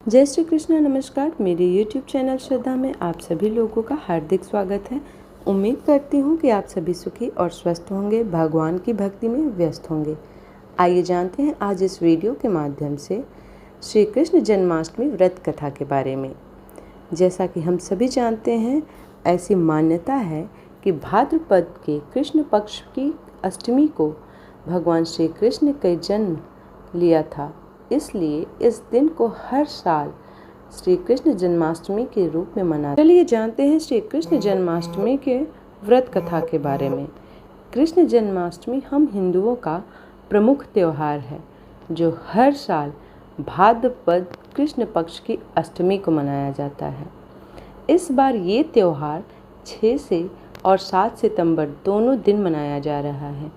जय श्री कृष्ण। नमस्कार। मेरे YouTube चैनल श्रद्धा में आप सभी लोगों का हार्दिक स्वागत है। उम्मीद करती हूँ कि आप सभी सुखी और स्वस्थ होंगे, भगवान की भक्ति में व्यस्त होंगे। आइए जानते हैं आज इस वीडियो के माध्यम से श्री कृष्ण जन्माष्टमी व्रत कथा के बारे में। जैसा कि हम सभी जानते हैं, ऐसी मान्यता है कि भाद्रपद के कृष्ण पक्ष की अष्टमी को भगवान श्री कृष्ण का जन्म लिया था, इसलिए इस दिन को हर साल श्री कृष्ण जन्माष्टमी के रूप में मनाते हैं। चलिए जानते हैं श्री कृष्ण जन्माष्टमी के व्रत कथा के बारे में। कृष्ण जन्माष्टमी हम हिंदुओं का प्रमुख त्यौहार है, जो हर साल भाद्रपद कृष्ण पक्ष की अष्टमी को मनाया जाता है। इस बार ये त्यौहार 6 से और 7 सितंबर दोनों दिन मनाया जा रहा है,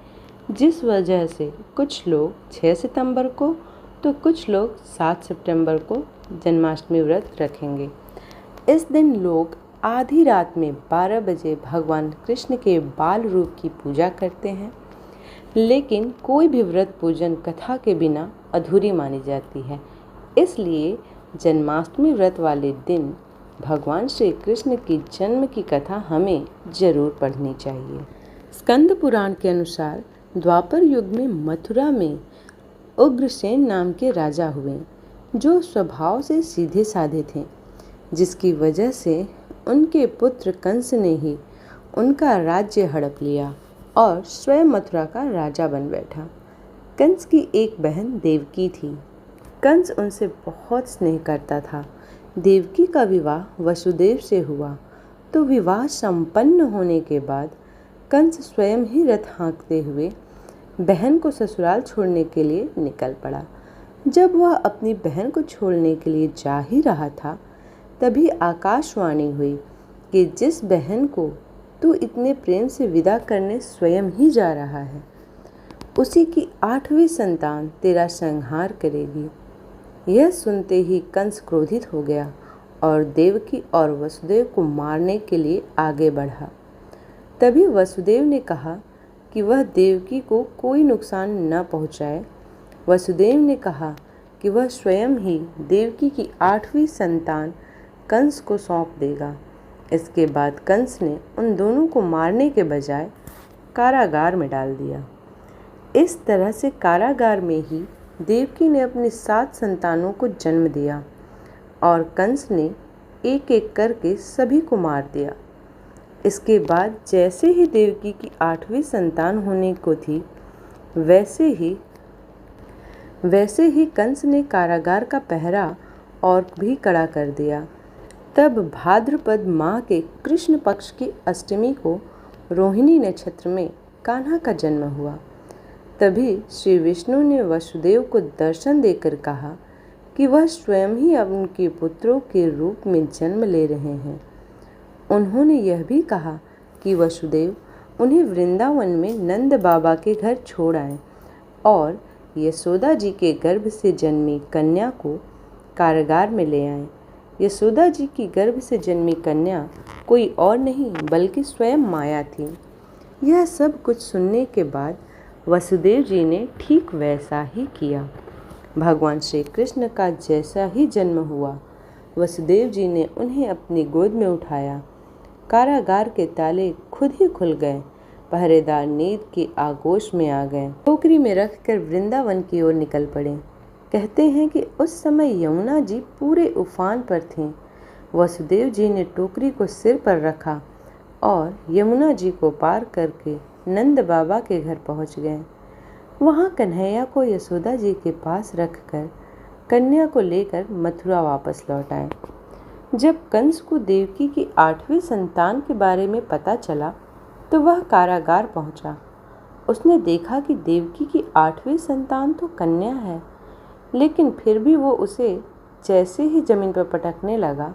जिस वजह से कुछ लोग 6 सितंबर को तो कुछ लोग 7 सितंबर को जन्माष्टमी व्रत रखेंगे। इस दिन लोग आधी रात में 12 बजे भगवान कृष्ण के बाल रूप की पूजा करते हैं, लेकिन कोई भी व्रत पूजन कथा के बिना अधूरी मानी जाती है। इसलिए जन्माष्टमी व्रत वाले दिन भगवान श्री कृष्ण की जन्म की कथा हमें जरूर पढ़नी चाहिए। स्कंद पुराण के अनुसार द्वापर युग में मथुरा में उग्रसेन नाम के राजा हुए, जो स्वभाव से सीधे साधे थे, जिसकी वजह से उनके पुत्र कंस ने ही उनका राज्य हड़प लिया और स्वयं मथुरा का राजा बन बैठा। कंस की एक बहन देवकी थी। कंस उनसे बहुत स्नेह करता था। देवकी का विवाह वसुदेव से हुआ, तो विवाह संपन्न होने के बाद कंस स्वयं ही रथ हाँकते हुए बहन को ससुराल छोड़ने के लिए निकल पड़ा। जब वह अपनी बहन को छोड़ने के लिए जा ही रहा था, तभी आकाशवाणी हुई कि जिस बहन को तू इतने प्रेम से विदा करने स्वयं ही जा रहा है, उसी की 8वीं संतान तेरा संहार करेगी। यह सुनते ही कंस क्रोधित हो गया और देवकी और वसुदेव को मारने के लिए आगे बढ़ा। तभी वसुदेव ने कहा कि वह देवकी को कोई नुकसान न पहुंचाए। वसुदेव ने कहा कि वह स्वयं ही देवकी की 8वीं संतान कंस को सौंप देगा। इसके बाद कंस ने उन दोनों को मारने के बजाय कारागार में डाल दिया। इस तरह से कारागार में ही देवकी ने अपनी 7 संतानों को जन्म दिया और कंस ने एक एक करके सभी को मार दिया। इसके बाद जैसे ही देवकी की 8वीं संतान होने को थी, वैसे ही कंस ने कारागार का पहरा और भी कड़ा कर दिया। तब भाद्रपद माह के कृष्ण पक्ष की अष्टमी को रोहिणी नक्षत्र में कान्हा का जन्म हुआ। तभी श्री विष्णु ने वसुदेव को दर्शन देकर कहा कि वह स्वयं ही अब उनके पुत्रों के रूप में जन्म ले रहे हैं। उन्होंने यह भी कहा कि वसुदेव उन्हें वृंदावन में नंद बाबा के घर छोड़ आए और यशोदा जी के गर्भ से जन्मी कन्या को कारागार में ले आए। यशोदा जी की गर्भ से जन्मी कन्या कोई और नहीं बल्कि स्वयं माया थी। यह सब कुछ सुनने के बाद वसुदेव जी ने ठीक वैसा ही किया। भगवान श्री कृष्ण का जैसा ही जन्म हुआ, वसुदेव जी ने उन्हें अपनी गोद में उठाया। कारागार के ताले खुद ही खुल गए। पहरेदार नींद की आगोश में आ गए। टोकरी में रखकर वृंदावन की ओर निकल पड़े। कहते हैं कि उस समय यमुना जी पूरे उफान पर थीं। वसुदेव जी ने टोकरी को सिर पर रखा और यमुना जी को पार करके नंद बाबा के घर पहुंच गए। वहां कन्हैया को यशोदा जी के पास रखकर कन्या को लेकर मथुरा वापस लौट आए। जब कंस को देवकी की 8वीं संतान के बारे में पता चला, तो वह कारागार पहुंचा। उसने देखा कि देवकी की 8वीं संतान तो कन्या है, लेकिन फिर भी वो उसे जैसे ही जमीन पर पटकने लगा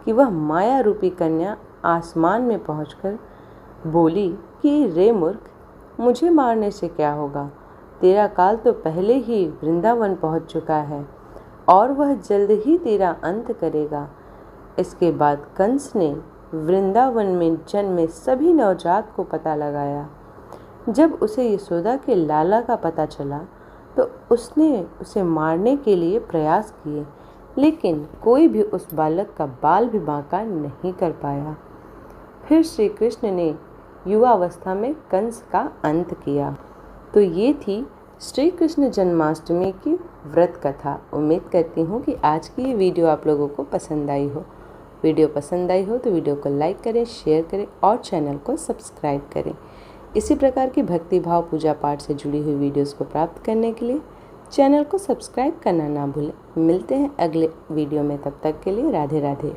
कि वह माया रूपी कन्या आसमान में पहुंचकर बोली कि रे मूर्ख, मुझे मारने से क्या होगा? तेरा काल तो पहले ही वृंदावन पहुंच चुका है और वह जल्द ही तेरा अंत करेगा। इसके बाद कंस ने वृंदावन में जन्मे सभी नवजात को पता लगाया। जब उसे यशोदा के लाला का पता चला, तो उसने उसे मारने के लिए प्रयास किए, लेकिन कोई भी उस बालक का बाल भी बांका नहीं कर पाया। फिर श्री कृष्ण ने युवावस्था में कंस का अंत किया। तो ये थी श्री कृष्ण जन्माष्टमी की व्रत कथा। उम्मीद करती हूँ कि आज की ये वीडियो आप लोगों को पसंद आई हो। वीडियो पसंद आई हो तो वीडियो को लाइक करें, शेयर करें और चैनल को सब्सक्राइब करें। इसी प्रकार की भक्ति भाव पूजा पाठ से जुड़ी हुई वीडियोस को प्राप्त करने के लिए चैनल को सब्सक्राइब करना ना भूलें। मिलते हैं अगले वीडियो में, तब तक के लिए राधे राधे।